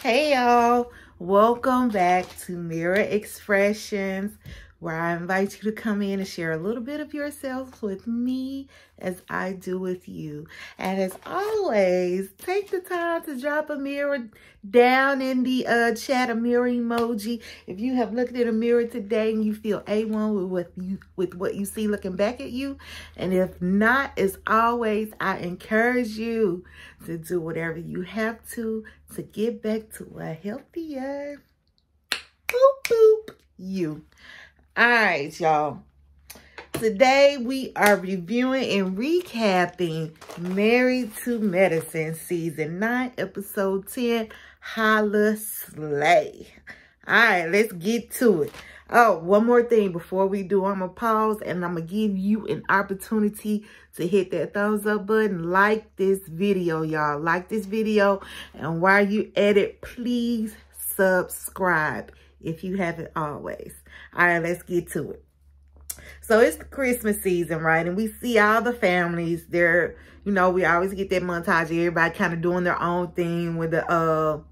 Hey y'all, welcome back to Mirror Expressions, where I invite you to come in and share a little bit of yourself with me as I do with you. And as always, take the time to drop a mirror down in the chat, a mirror emoji. If you have looked at a mirror today and you feel A1 with what you see looking back at you, and if not, as always, I encourage you to do whatever you have to get back to a healthier you. All right, y'all. Today we are reviewing and recapping Married to Medicine Season 9, Episode 10, Holi-Slay. All right, let's get to it. Oh, one more thing before we do, I'm going to pause and I'm going to give you an opportunity to hit that thumbs up button. Like this video, y'all. Like this video. And while you at it, please subscribe if you haven't always. All right, let's get to it. So it's the Christmas season, right? And we see all the families. They're, you know, we always get that montage of everybody kind of doing their own thing when the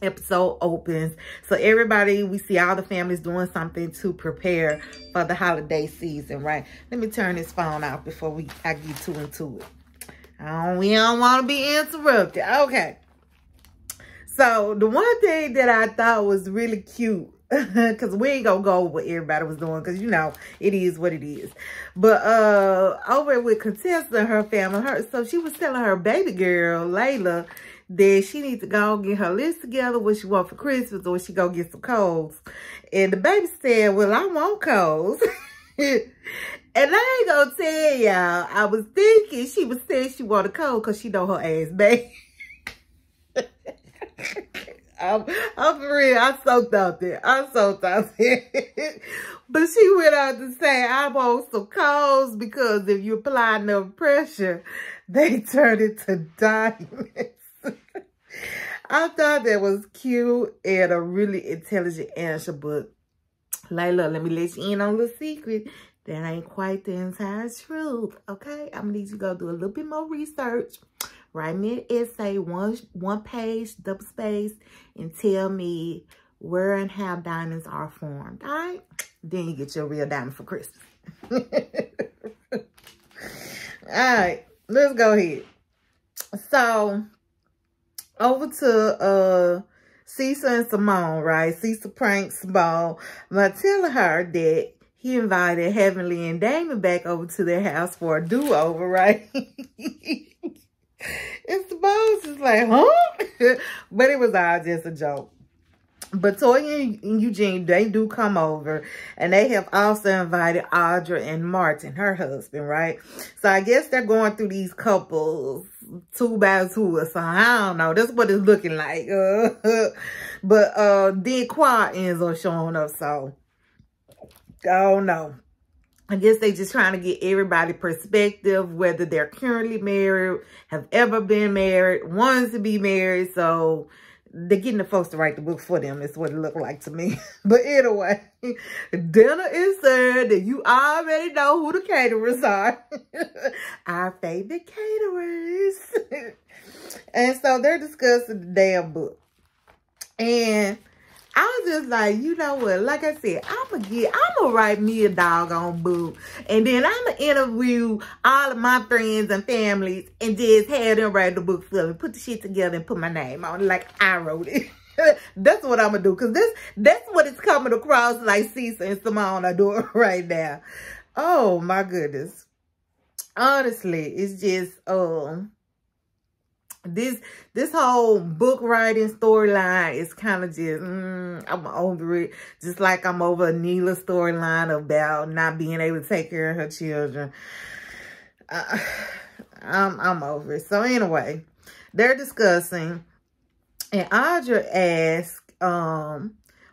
episode opens. So everybody, we see all the families doing something to prepare for the holiday season, right? Let me turn this phone off before I get too into it. We don't want to be interrupted. Okay. So the one thing that I thought was really cute, because we ain't gonna go over what everybody was doing, because you know it is what it is. But over with Contessa, her family, so she was telling her baby girl Layla that she needs to go get her list together, what she want for Christmas, or she go get some coals. And the baby said, well, I want coals. And I ain't gonna tell y'all, I was thinking she was saying she want a coal because she know her ass baby. I'm for real. I so thought that. But she went out to say, I want some coals because if you apply enough pressure, they turn into diamonds. I thought that was cute and a really intelligent answer, but Layla, let me let you in on a little secret. That ain't quite the entire truth, okay? I'm gonna need you to go do a little bit more research. Write me an essay, one page, double space, and tell me where and how diamonds are formed, all right? Then you get your real diamond for Christmas. All right, let's go ahead. So, over to Cecil and Simone, right? Cecil pranked Simone by telling her that he invited Heavenly and Damon back over to their house for a do-over, right? And Simone's just like, huh? But it was all just a joke. But Toya and Eugene, they do come over. And they have also invited Audra and Martin, her husband, right? So I guess they're going through these couples 2 by 2 or something. I don't know. That's what it's looking like. But then Quad ends up showing up. So, I don't know. I guess they just trying to get everybody perspective, whether they're currently married, have ever been married, wants to be married. So they're getting the folks to write the book for them. Is what it looked like to me. But anyway, dinner is served, and you already know who the caterers are. Our favorite caterers. And so they're discussing the damn book. And I was just like, you know what? Like I said, I'm gonna write me a doggone book. And then I'm gonna interview all of my friends and families and just have them write the book for me. Put the shit together and put my name on it like I wrote it. That's what I'm gonna do. Because that's what it's coming across like Cecil and Simone are doing right now. Oh, my goodness. Honestly, it's just, this whole book writing storyline is kind of just, I'm over it. Just like I'm over Neela's storyline about not being able to take care of her children. I'm over it. So anyway, they're discussing, and Audra asked,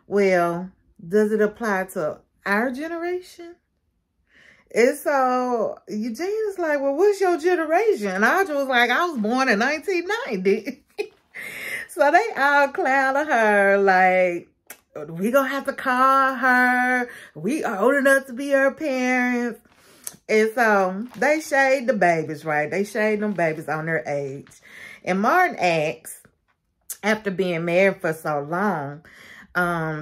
well, does it apply to our generation? And so Eugene is like, well, what's your generation? And Audra was like, I was born in 1990. So they all clowned her like, we gonna have to call her. We are old enough to be her parents. And so they shade the babies, right? They shade them babies on their age. And Martin asks, after being married for so long,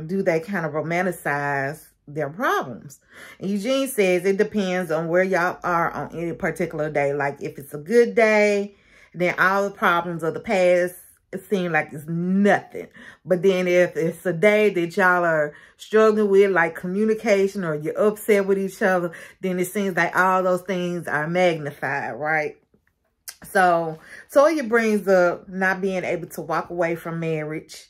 do they kind of romanticize their problems? And Eugene says it depends on where y'all are on any particular day. Like if it's a good day, then all the problems of the past, it seems like it's nothing. But then if it's a day that y'all are struggling with, like communication, or you're upset with each other, then it seems like all those things are magnified, right? So Toya brings up not being able to walk away from marriage,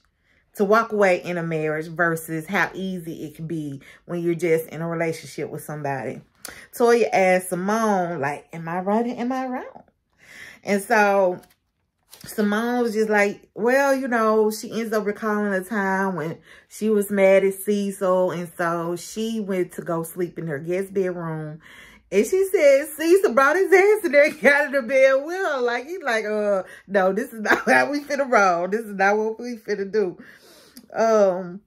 to walk away in a marriage versus how easy it can be when you're just in a relationship with somebody. Toya asked Simone, like, am I right or am I wrong? And so Simone was just like, well, you know, she ends up recalling a time when she was mad at Cecil. And so she went to go sleep in her guest bedroom. And she said Cecil brought his ass in there and got in the bed with her. Like, he's like, no, this is not how we finna roll. This is not what we finna do. I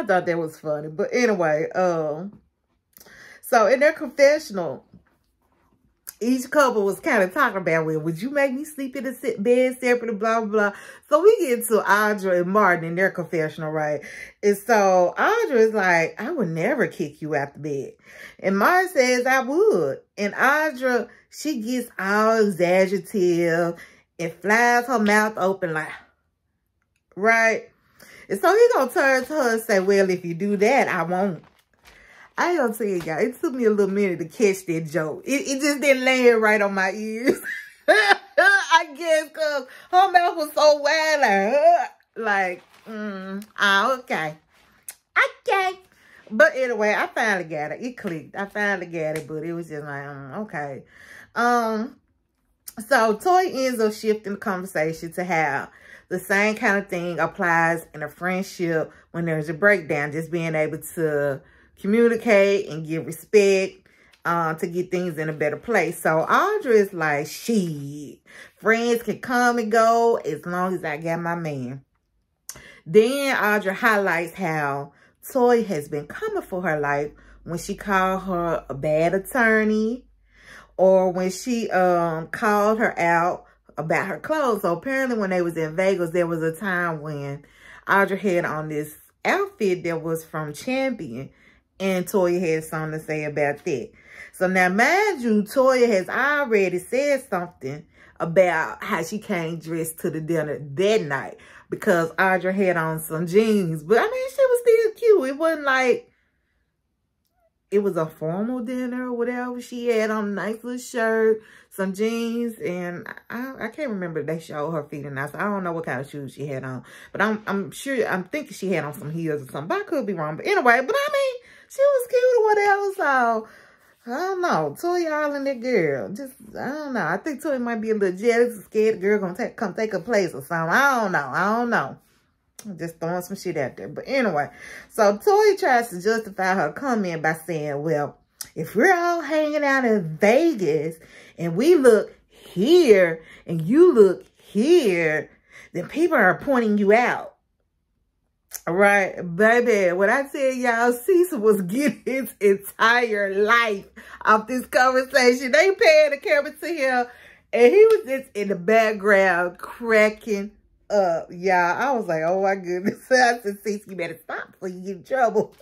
thought that was funny. But anyway, so in their confessional, each couple was kind of talking about, well, would you make me sleep in the bed separate, blah, blah, blah. So we get to Audra and Martin in their confessional, right? And so Audra is like, I would never kick you out the bed. And Martin says, I would. And Audra, she gets all exaggerative and flies her mouth open like, right? And so he's going to turn to her and say, well, if you do that, I won't. I ain't gonna tell you guys, it took me a little minute to catch that joke. It just didn't land right on my ears. I guess because her mouth was so wide, like, okay. Okay. But anyway, I finally got it. It clicked. I finally got it, but it was just like, okay. So Toy ends up shifting the conversation to how the same kind of thing applies in a friendship when there's a breakdown, just being able to communicate and give respect to get things in a better place. So Audra is like, shit, friends can come and go as long as I got my man. Then Audra highlights how Toy has been coming for her life when she called her a bad attorney, or when she called her out about her clothes. So apparently when they was in Vegas, there was a time when Audra had on this outfit that was from Champion, and Toya had something to say about that. So now, mind you, Toya has already said something about how she came dressed to the dinner that night because Audra had on some jeans. But, I mean, she was still cute. It wasn't like it was a formal dinner or whatever. She had on a nice little shirt, some jeans, and I can't remember if they showed her feet or not. So I don't know what kind of shoes she had on. But I'm thinking she had on some heels or something. But I could be wrong. But anyway, but I mean, she was cute or whatever, so I don't know. Toy all in that girl. Just, I don't know. I think Toy might be a little jealous or scared the girl gonna come take her place or something. I don't know. I'm just throwing some shit out there. But anyway, so Toy tries to justify her comment by saying, well, if we're all hanging out in Vegas and we look here and you look here, then people are pointing you out. Right, baby, when I tell y'all Cecil was getting his entire life off this conversation, they paying the camera to him, and he was just in the background cracking up, y'all. I was like, oh my goodness. I said, Cecil, you better stop before you get in trouble.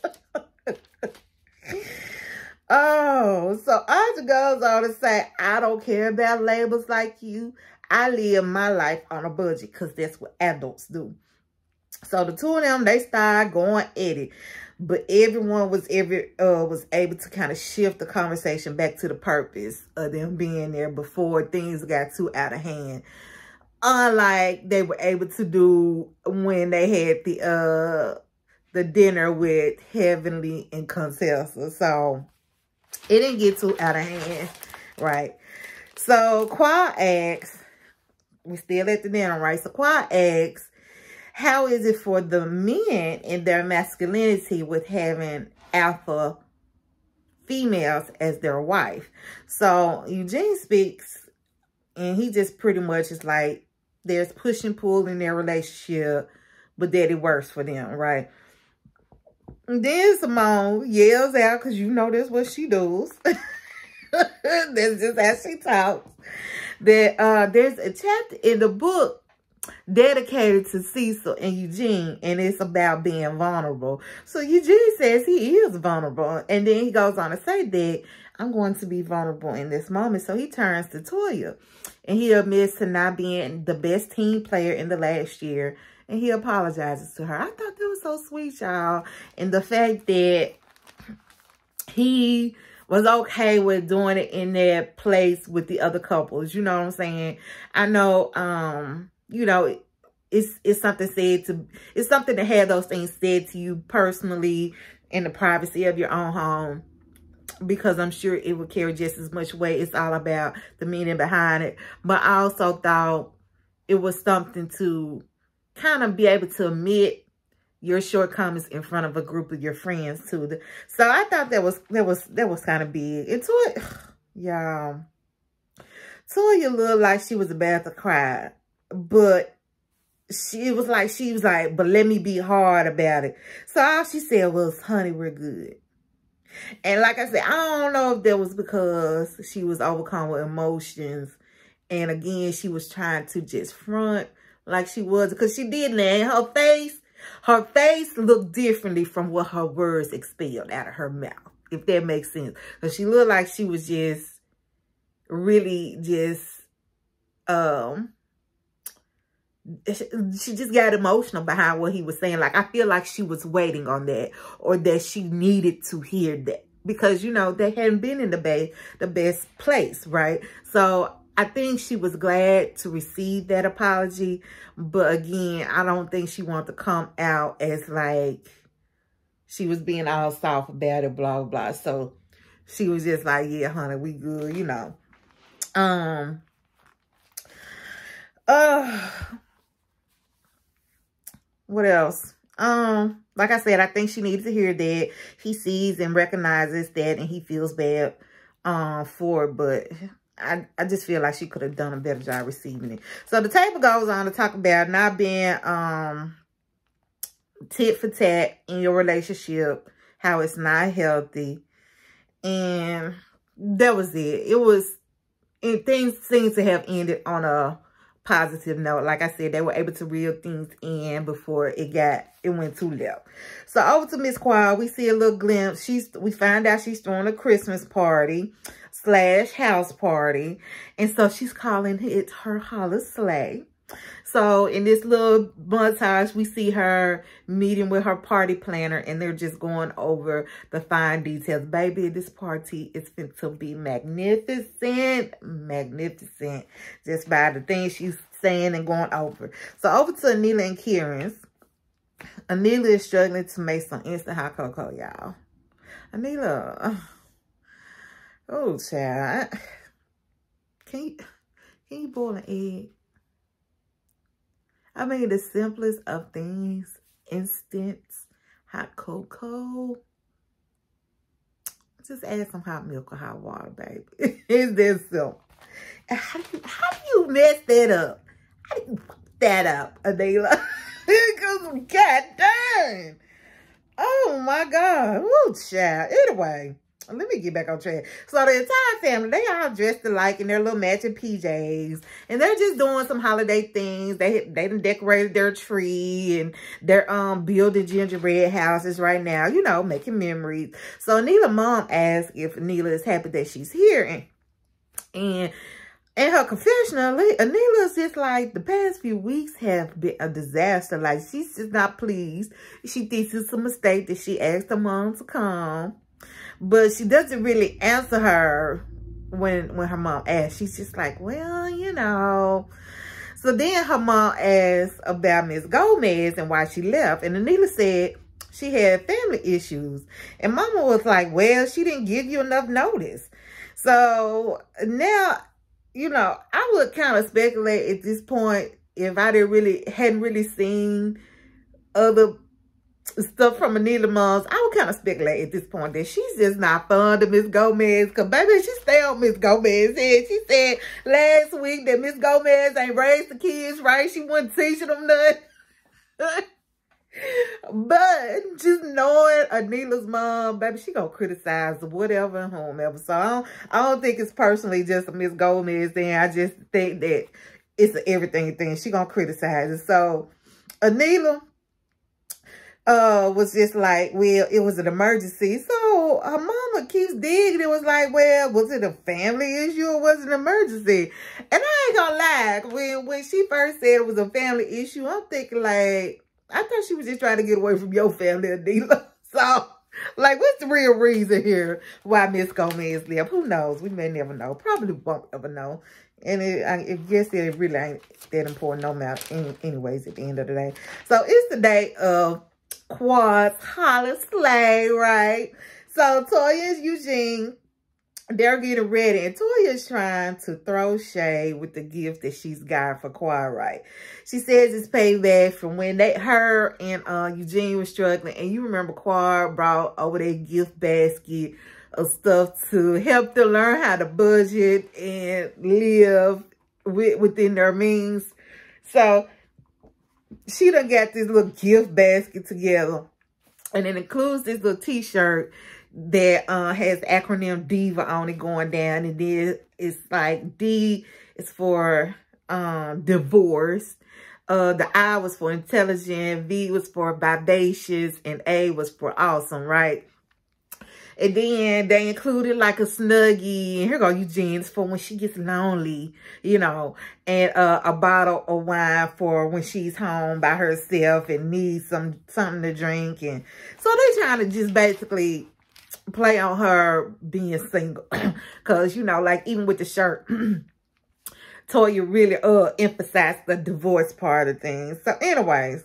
Oh, so Audra goes on to say, I don't care about labels like you. I live my life on a budget because that's what adults do. So the two of them, they started going at it. But everyone was able to kind of shift the conversation back to the purpose of them being there before things got too out of hand. Unlike they were able to do when they had the dinner with Heavenly and Contessa. So it didn't get too out of hand, right? So Qua asks, we're still at the dinner, right? So Qua asks, how is it for the men in their masculinity with having alpha females as their wife? So Eugene speaks, and he just pretty much is like, there's push and pull in their relationship, but that it works for them, right? And then Simone yells out, because you know that's what she does. That's just how she talks. That there's a chapter in the book dedicated to Cecil and Eugene, and it's about being vulnerable. So Eugene says he is vulnerable, and then he goes on to say that I'm going to be vulnerable in this moment. So he turns to Toya, and he admits to not being the best team player in the last year, and he apologizes to her. I thought that was so sweet, y'all, and the fact that he was okay with doing it in that place with the other couples. You know what I'm saying? I know, you know, it's something it's something to have those things said to you personally in the privacy of your own home, because I'm sure it would carry just as much weight. It's all about the meaning behind it. But I also thought it was something to kind of be able to admit your shortcomings in front of a group of your friends too. So I thought that was kind of big. And Toya, y'all, Toya looked like she was about to cry, but she was like, but let me be hard about it. So all she said was, honey, we're good. And like I said, I don't know if that was because she was overcome with emotions, and again, she was trying to just front like she was, because she didn't. And her face looked differently from what her words expelled out of her mouth, if that makes sense. Because she looked like she was just really just, she just got emotional behind what he was saying. Like, I feel like she was waiting on that, or that she needed to hear that, because, you know, they hadn't been in the best place, right? So I think she was glad to receive that apology. But again, I don't think she wanted to come out as like she was being all soft about it, blah, blah. So she was just like, yeah, honey, we good, you know. What else? Like I said, I think she needs to hear that. He sees and recognizes that, and he feels bad for it, but I just feel like she could have done a better job receiving it. So the table goes on to talk about not being tit for tat in your relationship, how it's not healthy. And that was it. Things seemed to have ended on a positive note. Like I said, they were able to reel things in before it went too left. So over to Miss Qual, we see a little glimpse. We find out she's throwing a Christmas party / house party. And so she's calling it her Holi-Slay. So in this little montage, we see her meeting with her party planner, and they're just going over the fine details. Baby, this party is fit to be magnificent. Magnificent. Just by the things she's saying and going over. So over to Anila and Kieran's. Anila is struggling to make some instant hot cocoa, y'all. Anila, oh, child. Can you boil an egg? I mean, the simplest of things, instant hot cocoa. Just add some hot milk or hot water, baby. It's that simple. And how do you mess that up? How do you fuck that up, Anila? Because, god dang. Oh, my God. Woo, child. Anyway, let me get back on track. So the entire family, they all dressed alike in their little matching PJs. And they're just doing some holiday things. They done decorated their tree. And they're building gingerbread houses right now. You know, making memories. So Anila's mom asked if Anila is happy that she's here. And in her confessional, Anila's just like, the past few weeks have been a disaster. Like, she's just not pleased. She thinks it's a mistake that she asked her mom to come. But she doesn't really answer her when her mom asks. She's just like, well, you know. So then her mom asked about Miss Gomez and why she left. And Anila said she had family issues. And Mama was like, well, she didn't give you enough notice. So now, you know, I would kind of speculate at this point, if I hadn't really seen other stuff from Anila moms, I would kind of speculate at this point that she's just not fond of Miss Gomez. Because, baby, she stay on Miss Gomez's head. She said last week that Miss Gomez ain't raised the kids right. She wasn't teaching them nothing. But just knowing Anila's mom, baby, she gonna criticize whatever and whomever. So I don't think it's personally just a Miss Gomez thing. I just think that it's an everything thing. She gonna criticize it. So Anila was just like, well, it was an emergency. So her mama keeps digging. It was like, well, was it a family issue or was it an emergency? And I ain't gonna lie, when she first said it was a family issue, I'm thinking like, I thought she was just trying to get away from your family, Anila. So, like, what's the real reason here why Miss Gomez left? Who knows? We may never know. Probably won't ever know. And I guess it really ain't that important no matter anyways at the end of the day. So, it's the day of Quad's Holi-Slay, right? So, Toya and Eugene, they're getting ready. And Toya's trying to throw shade with the gift that she's got for Quad, right? She says it's payback from when her and Eugene were struggling. And you remember Quad brought over their gift basket of stuff to help them learn how to budget and live within their means. So she done got this little gift basket together. And it includes this little t-shirt that has acronym DIVA on it going down. And then it's like D is for divorce. The I was for intelligent, V was for vivacious, and A was for awesome, right? And then they included like a Snuggie. And here go Eugene's for when she gets lonely, you know. And a bottle of wine for when she's home by herself and needs something to drink. And so they trying to just basically play on her being single. Because, you know, like even with the shirt, Toya really emphasized the divorce part of things. So anyways,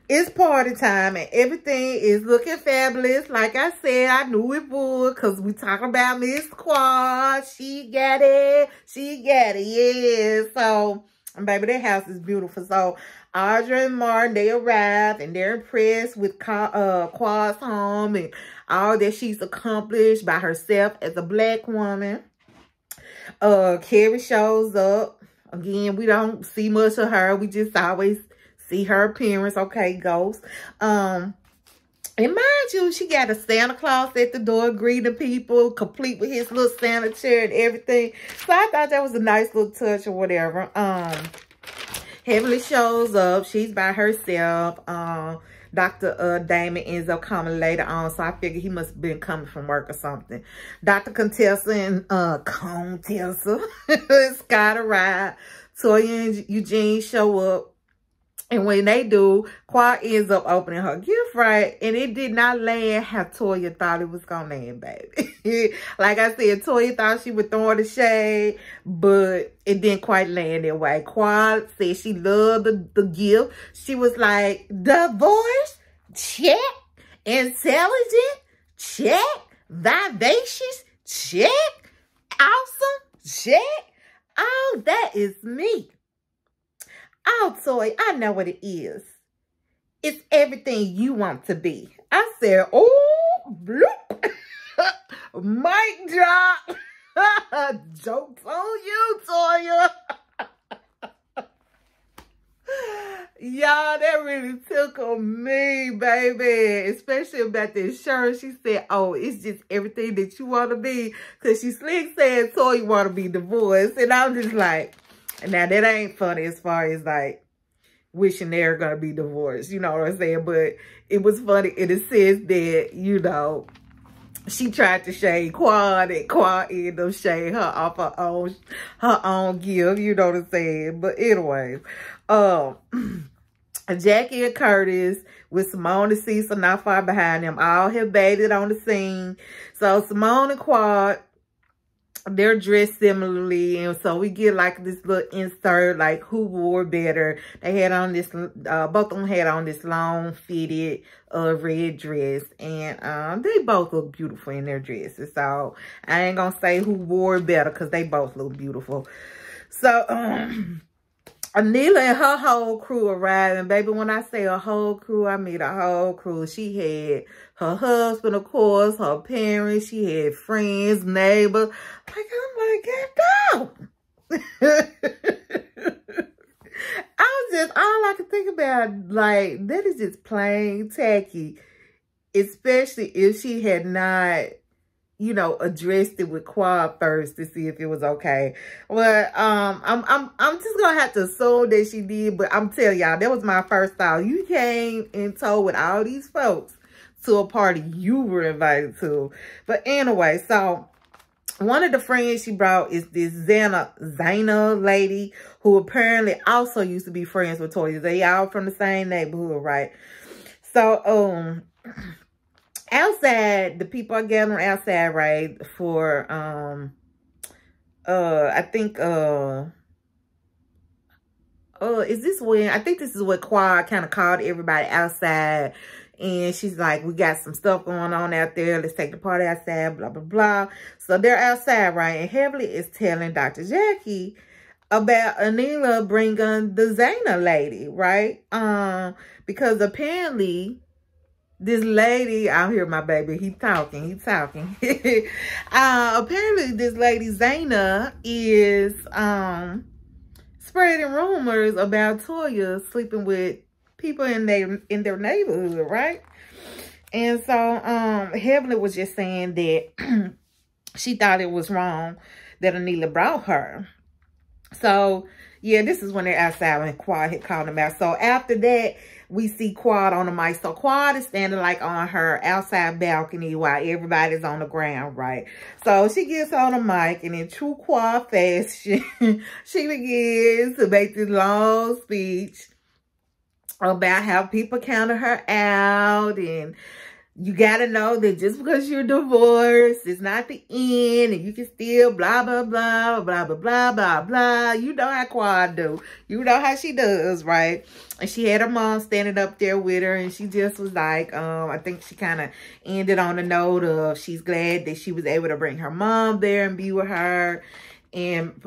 it's party time and everything is looking fabulous. Like I said, I knew it would because we talking about Miss Quad. She got it. She got it. Yeah. So, baby, that house is beautiful. So, Audra and Martin, they arrived and they're impressed with Quad's home and all that she's accomplished by herself as a black woman. Carrie shows up. Again, we don't see much of her. We just always see her appearance. Okay, ghost. And mind you, she got a Santa Claus at the door greeting people, complete with his little Santa chair and everything. So I thought that was a nice little touch or whatever. Heavenly shows up. She's by herself. Dr. Damon ends up coming later on, so I figured he must have been coming from work or something. Dr. Contessa and Contessa, Scott arrive. Toya and Eugene show up. And when they do, Quad ends up opening her gift, right? And it did not land how Toya thought it was going to land, baby. Like I said, Toya thought she would throw the shade, but it didn't quite land that way. Quad said she loved the gift. She was like, divorce? Check. Intelligent? Check. Vivacious? Check. Awesome? Check. Oh, that is me. Oh, Toy, I know what it is. It's everything you want to be. I said, oh, bloop. Mic drop. Joke's on you, Toya. Y'all, that really tickled me, baby. Especially about this shirt. She said, oh, it's just everything that you want to be. Because she slick said, Toya want to be divorced. And I'm just like, now, that ain't funny as far as, like, wishing they're going to be divorced. You know what I'm saying? But it was funny. And it says that, you know, she tried to shade Quad. And Quad ended up shading her off her own gift. You know what I'm saying? But anyways, Jackie and Curtis with Simone and Cecil not far behind them. All have baited on the scene. So, Simone and Quad, they're dressed similarly, and so we get like this little insert, like who wore better. They had on this, both of them had on this long fitted red dress, and they both look beautiful in their dresses. So I ain't gonna say who wore better because they both look beautiful. So Anila and her whole crew arrived, and baby, when I say a whole crew, I mean a whole crew. She had her husband, of course, her parents, she had friends, neighbors. Like, I'm like, get down. All I could think about, like, that is just plain tacky. Especially if she had not, you know, addressed it with Quad first to see if it was okay. Well, I'm just gonna have to assume that she did, but I'm telling y'all, that was my first thought. You came and told with all these folks to a party you were invited to. But anyway, so one of the friends she brought is this Zayna lady who apparently also used to be friends with Toya. They all from the same neighborhood, right? So, outside, the people are gathering outside, right, for, I think, is this when, I think this is what Quad kind of called everybody outside, and she's like, we got some stuff going on out there, let's take the party outside, blah, blah, blah. So they're outside, right, and Heavenly is telling Dr. Jackie about Anila bringing the Zayna lady, right, because apparently this lady out here, my baby, he talking. Apparently this lady Zayna is spreading rumors about Toya sleeping with people in their neighborhood, right? And so Heavenly was just saying that she thought it was wrong that Anila brought her. So yeah, this is when they're outside when Quad had called them out. So after that, we see Quad on the mic. So Quad is standing like on her outside balcony while everybody's on the ground, right? So she gets on the mic, and in true Quad fashion, she begins to make this long speech about how people counted her out, and you got to know that just because you're divorced, it's not the end, and you can still blah, blah, blah, blah, blah, blah, blah, blah. You know how Quad do. You know how she does, right? And she had her mom standing up there with her, and she just was like, I think she kind of ended on a note of she's glad that she was able to bring her mom there and be with her and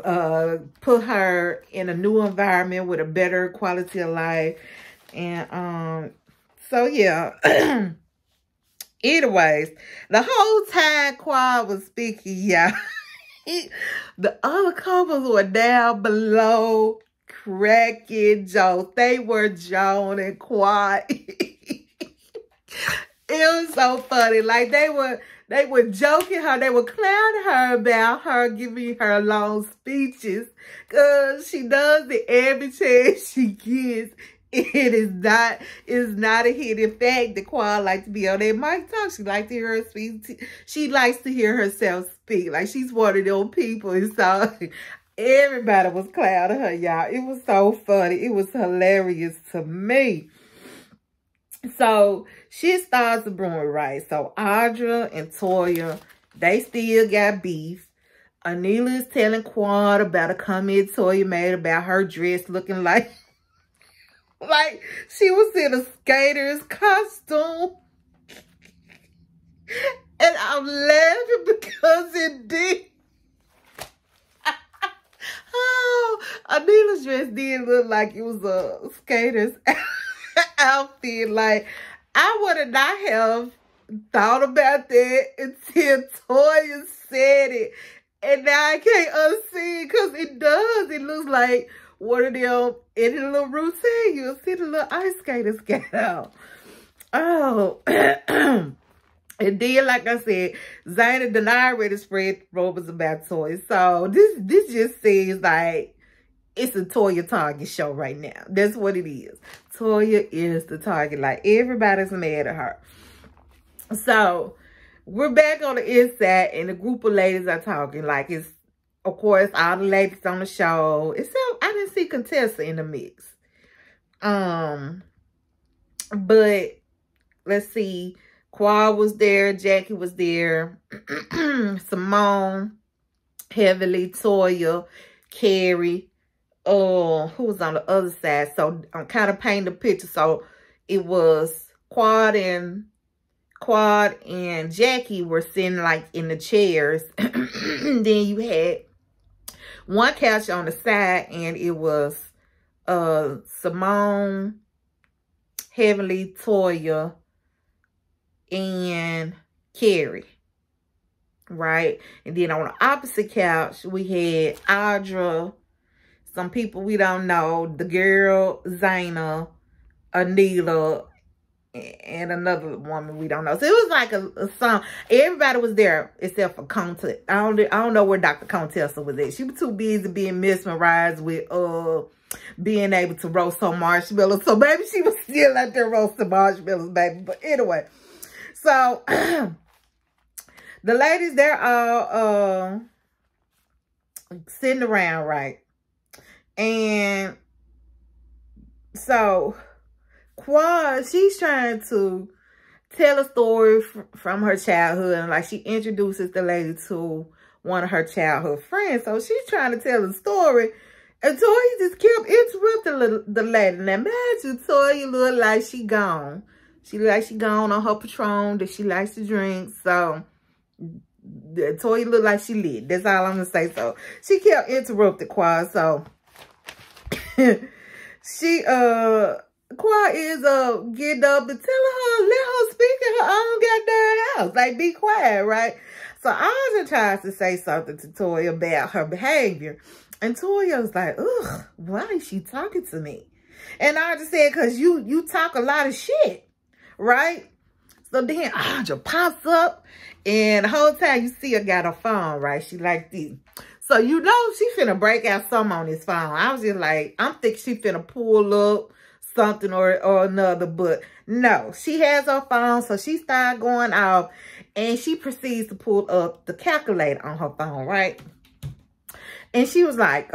put her in a new environment with a better quality of life. And so, yeah. Anyways, the whole time Quad was speaking, yeah, the other couples were down below cracking jokes. They were Joan and Quad. It was so funny. Like they were joking her. They were clowning her about her giving her long speeches, because she does it every chance she gets. It is not a hidden fact that Quad likes to be on that mic talk. She likes to hear her speak. She likes to hear herself speak. Like, she's one of those people. And so everybody was clowning her, y'all. It was so funny. It was hilarious to me. So shit starts brewing, right? So Audra and Toya, they still got beef. Anila is telling Quad about a comment Toya made about her dress looking like she was in a skater's costume. And I'm laughing because it did. Oh, Anila's dress did look like it was a skater's outfit. Like, I would not have thought about that until Toya said it. And now I can't unsee it, because it does. It looks like one of them in a little routine. You'll see the little ice skaters get out. Oh. And then, like I said, Zayna denied already spread rumors about Toya. So this just seems like it's a Toya target show right now. That's what it is. Toya is the target. Like, everybody's mad at her. So we're back on the inside, and a group of ladies are talking. Like, it's, of course, all the ladies on the show. Except I didn't see Contessa in the mix. But let's see. Quad was there. Jackie was there. Simone, Heavenly, Toya, Carrie. Who was on the other side? So I'm kind of painting the picture. So it was Quad and Jackie were sitting like in the chairs. Then you had one couch on the side, and it was Simone, Heavenly, Toya, and Carrie, right? And then on the opposite couch, we had Audra, some people we don't know, the girl, Zayna, Anila, and another woman we don't know. So it was like a song. Everybody was there except for Conte. I don't know where Dr. Contessa was at. She was too busy being mesmerized with being able to roast some marshmallows. So maybe she was still out there roasting marshmallows, baby. But anyway, so the ladies, they're all sitting around, right? And so Quad, she's trying to tell a story from her childhood, and like she introduces the lady to one of her childhood friends. So she's trying to tell a story, and Toya just kept interrupting the lady. Now imagine Toya look like she gone. She look like she gone on her Patron that she likes to drink. So Toya look like she lit. That's all I'm gonna say. So she kept interrupting Quad. So she Quad is getting up and telling her, let her speak in her own goddamn house. Like, be quiet, right? So Aja tries to say something to Toya about her behavior. And Toya was like, ugh, why is she talking to me? And Aja said, because you talk a lot of shit, right? So then Aja pops up, and the whole time you see her got her phone, right? She like this. So you know she finna break out something on this phone. I was just like, I'm thinking she finna pull up something or another, but no, she has her phone. So she started going off, and she proceeds to pull up the calculator on her phone, right? And she was like,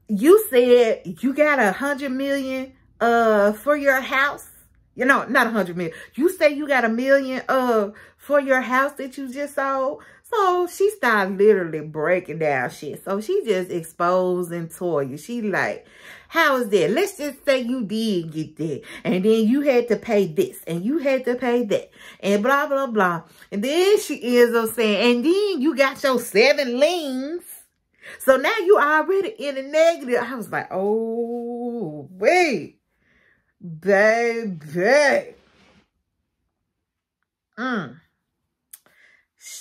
you said you got 100 million for your house. You know, not 100 million. You say you got $1 million for your house that you just sold. So she started literally breaking down shit. So she just exposing Toya. She like, how is that? Let's just say you did get that. And then you had to pay this. And you had to pay that. And blah, blah, blah. And then she ends up saying, and then you got your 7 liens. So now you already in the negative. I was like, oh, wait. Baby.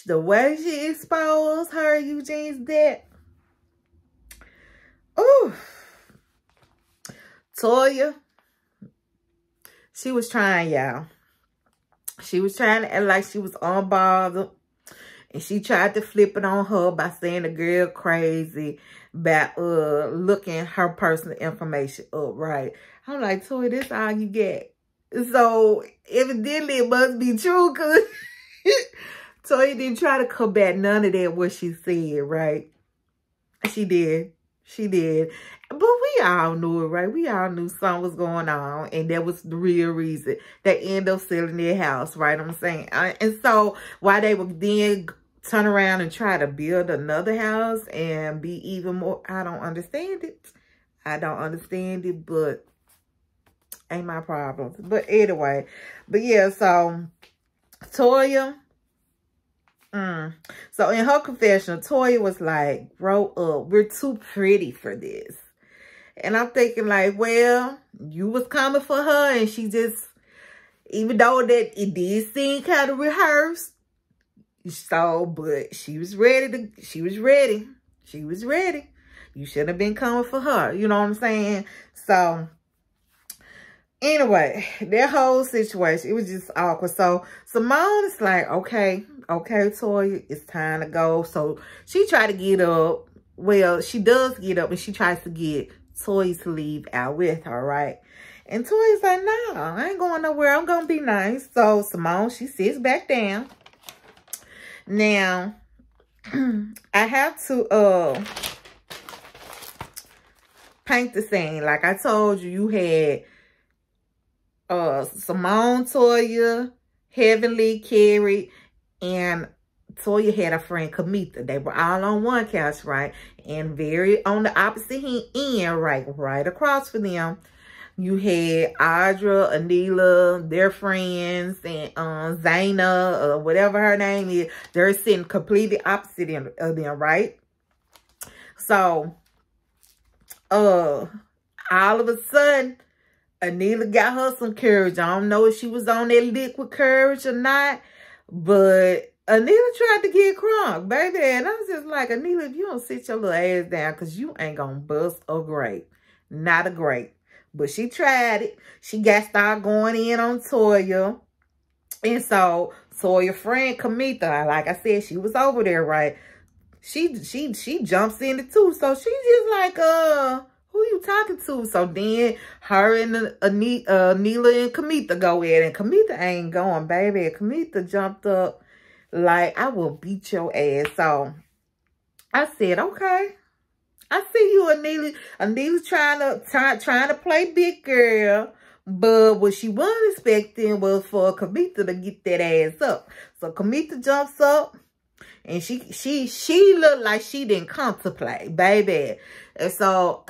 The way she exposed her Eugene's debt. Ooh. Toya, she was trying, y'all. She was trying to act like she was unbothered. And she tried to flip it on her by saying the girl crazy about looking her personal information up, right? I'm like, Toya, this all you get. So evidently it must be true, because Toya didn't try to combat none of that what she said, right? She did. She did. But we all knew it, right? We all knew something was going on, and that was the real reason they ended up selling their house, right? I'm saying. And so while they would then turn around and try to build another house and be even more, I don't understand it. I don't understand it, but ain't my problem. But anyway, but yeah, so Toya, so in her confession, Toya was like, grow up. We're too pretty for this. And I'm thinking like, well, you was coming for her, and she just, even though that it did seem kind of rehearsed, so, but she was ready. She was ready. You should have been coming for her. You know what I'm saying? So, anyway, that whole situation, it was just awkward. So, Simone is like, okay, Toya, it's time to go. So, she tried to get up. Well, she does get up, and she tries to get Toya to leave out with her, right? And Toya's like, no, I ain't going nowhere. I'm going to be nice. So, Simone, she sits back down. Now, I have to paint the scene. Like I told you, you had Simone, Toya, Heavenly, Carrie, and Toya had a friend, Kamita. They were all on one couch, right? And very on the opposite end, right across from them, you had Audra, Anila, their friends, and Zaina, or whatever her name is. They're sitting completely opposite of them, right? So, all of a sudden, Anila got her some courage. I don't know if she was on that liquid courage or not, but Anila tried to get crunk, baby. And I was just like, Anila, if you don't sit your little ass down, because you ain't going to bust a grape. Not a grape. But she tried it. She got started going in on Toya. And so Toya's friend Kamita, like I said, she was over there, right? She jumps in it too. So she's just like, who you talking to? So then her and Neela and Kamita go in, and Kamita ain't going, baby. Kamita jumped up like, I will beat your ass. So I said, okay. I see you, Aneela. Aneela's trying to play big girl. But what she wasn't expecting was for Kamita to get that ass up. So Kamita jumps up. And she looked like she didn't come to play, baby. And so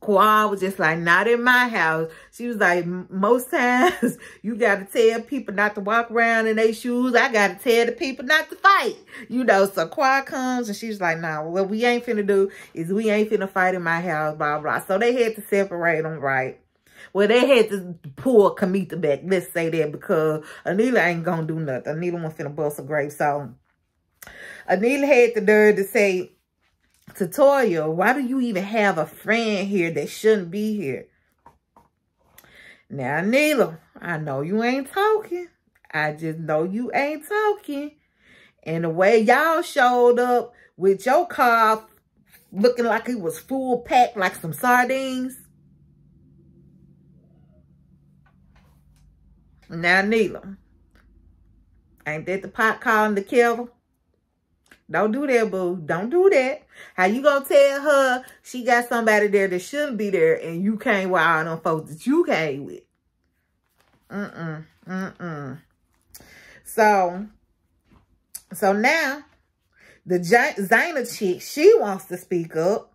Kawhi was just like, not in my house. She was like, most times you got to tell people not to walk around in their shoes. I got to tell the people not to fight. You know, so Kawhi comes and she's like, nah, what we ain't finna do is we ain't finna fight in my house, blah, blah. So they had to separate them, right? Well, they had to pull Kamita back. Let's say that, because Aneela ain't gonna do nothing. Aneela won't finna bust a grape. So Aneela had the nerve to say to Toya, why do you even have a friend here that shouldn't be here? Now, Aneela, I know you ain't talking. I just know you ain't talking. And the way y'all showed up with your car looking like it was full packed like some sardines. Now, Aneela, ain't that the pot calling the kettle? Don't do that, boo. Don't do that. How you gonna tell her she got somebody there that shouldn't be there and you came with all them folks that you came with? So now, the Zaina chick, she wants to speak up.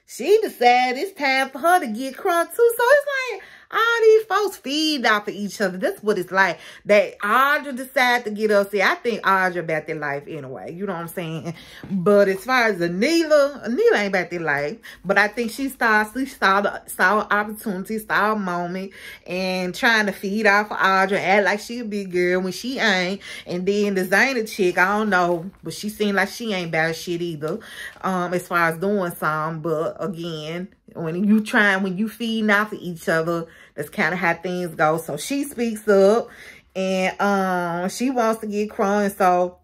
She decided it's time for her to get crunk too. So it's like, all these folks feed off of each other. That's what it's like. That Audra decided to get us. See, I think Audra about their life anyway. You know what I'm saying? But as far as Aneela ain't about their life. But I think she saw an opportunity, saw a moment, and trying to feed off of Audra, act like she a big girl when she ain't. And then the Zaina chick, I don't know, but she seemed like she ain't about shit either. As far as doing something. But again, when you feeding off of each other, that's kind of how things go. So she speaks up and she wants to get crunk. So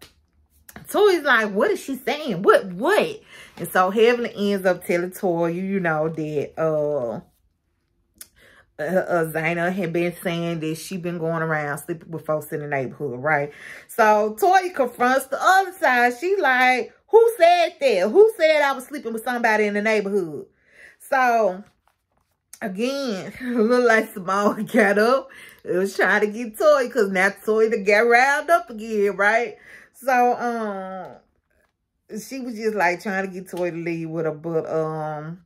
Toya's like, what is she saying? What? And so Heavenly ends up telling Toya, you know, that Zaina had been saying that she been going around sleeping with folks in the neighborhood, right? So Toya confronts the other side. She like, who said that? Who said I was sleeping with somebody in the neighborhood? So, again, look like Simone got up. It was trying to get Toya, because now Toya to get riled up again, right? So, she was just like trying to get Toya to leave with her, but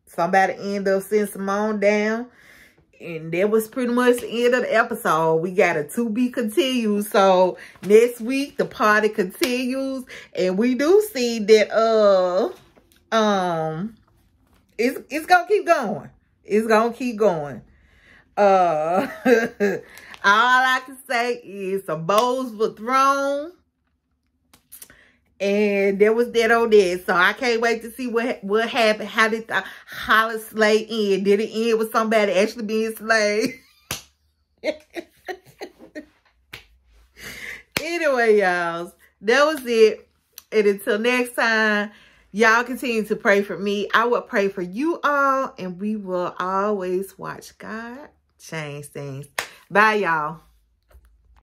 somebody ended up sending Simone down. And that was pretty much the end of the episode. We got a to be continued. So next week the party continues. And we do see that it's gonna keep going. It's gonna keep going. All I can say is some bowls were thrown. And there was that on there. So I can't wait to see what happened. How did the Holi-Slay end? Did it end with somebody actually being slayed? Anyway, y'all, that was it. And until next time, y'all continue to pray for me. I will pray for you all. And we will always watch God change things. Bye, y'all.